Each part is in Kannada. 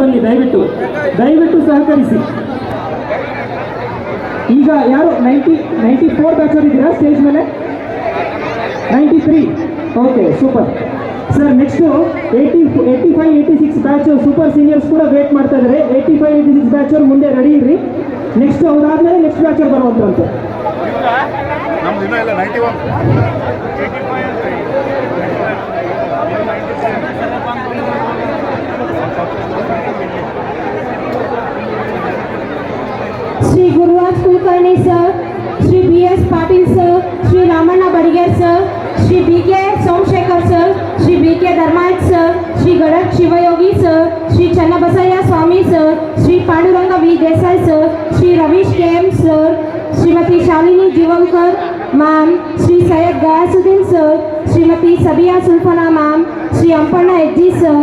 ಬನ್ನಿ, ದಯವಿಟ್ಟು ದಯವಿಟ್ಟು ಸಹಕರಿಸಿ. ಈಗ ಯಾರು 94 ಬ್ಯಾಚರ್ ಇದ್ದೀರಾ ಸ್ಟೇಜ್ ಮೇಲೆ? 93. Okay, super sir. Next 85, 86 batch super seniors ಕೂಡ ವೇಟ್ ಮಾಡ್ತಾ ಇದ್ದಾರೆ. 85, 86 ಬ್ಯಾಚರ್ ಮುಂದೆ ರೆಡಿ ಇರ್ರಿ. ನೆಕ್ಸ್ಟ್ ಅವ್ರಾದ್ಮೇಲೆ ನೆಕ್ಸ್ಟ್ ಬ್ಯಾಚರ್ ಬರುವಂತೆ. Shri Gururaj Kulkarni sir, Shri BS Patil sir, Shri Ramanna Badiger sir, Shri BK Somashekar sir, Shri BK Dharmayat sir, Shri Ganesh Shivayogi sir, Shri Channabasayya Swami sir, Shri Pandurang V Desai sir, Shri Ravish KM sir, Shrimati Shalini Jeevankar ma'am, Shri Syed Gayasuddin sir, Shrimati Sabiya Sulfana ma'am, Shri Ampanna HG sir,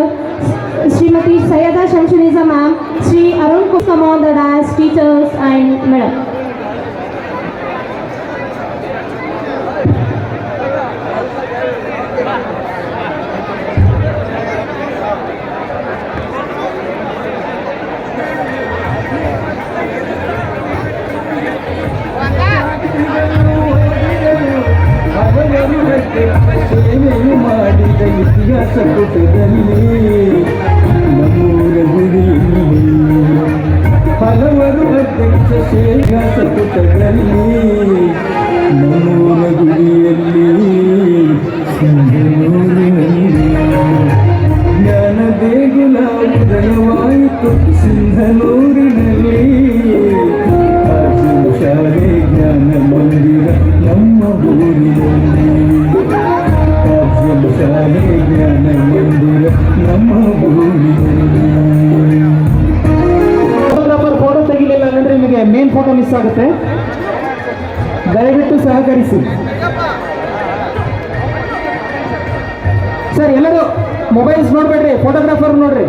Shrimati Syeda Shamshunija ma'am, Shri Arun Kumar the dance teachers and madam. ಸೇವೆಯು ಮಾಡಿದ ಇತಿಹಾಸ ಪುಟದಲ್ಲಿ ನಮ್ಮೂರ ಗುಡಿಯಲ್ಲಿ ಹಲವರು ಅಧ್ಯಕ್ಷ ಶ್ರೇಯಾಸ ಪುಟದಲ್ಲಿ ನಮ್ಮೂರ ಗುಡಿಯಲ್ಲಿ ಸಿಂಧನೂರಿನಲ್ಲಿ ಜ್ಞಾನ ದೇಗುಲ ಉದಯವಾಯಿತು ಸಿಂಧನೂರಿನಲ್ಲಿ ಶಾಲೆ ಜ್ಞಾನ ಮಂದಿರ ನಮ್ಮ ಊರಿನಲ್ಲಿ ಶಾಲೆ ಜ್ಞಾನ ಮಂದಿರ ನಮ್ಮ ಊರಿನಲ್ಲಿ. ಫೋಟೋ ತೆಗಿಲಿಲ್ಲ ಅಂದ್ರೆ ನಿಮಗೆ ಮೇನ್ ಫೋಟೋ ಮಿಸ್ ಆಗುತ್ತೆ. ದಯವಿಟ್ಟು ಸಹಕರಿಸಿ ಸರ್. ಎಲ್ಲರೂ ಮೊಬೈಲ್ಸ್ ನೋಡ್ಬೇಡ್ರಿ, ಫೋಟೋಗ್ರಾಫರ್ ನೋಡ್ರಿ.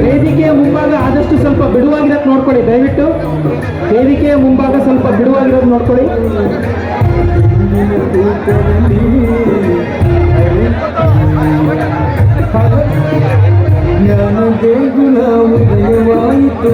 ವೇದಿಕೆಯ ಮುಂಭಾಗ ಆದಷ್ಟು ಸ್ವಲ್ಪ ಬಿಡುವಾಗಿರೋದು ನೋಡ್ಕೊಳ್ಳಿ. ದಯವಿಟ್ಟು ವೇದಿಕೆಯ ಮುಂಭಾಗ ಸ್ವಲ್ಪ ಬಿಡುವಾಗಿರೋದು ನೋಡ್ಕೊಳ್ಳಿ. ಜ್ಞಾನ ದೇಗುಲ ಉದಯವಾಯಿತು.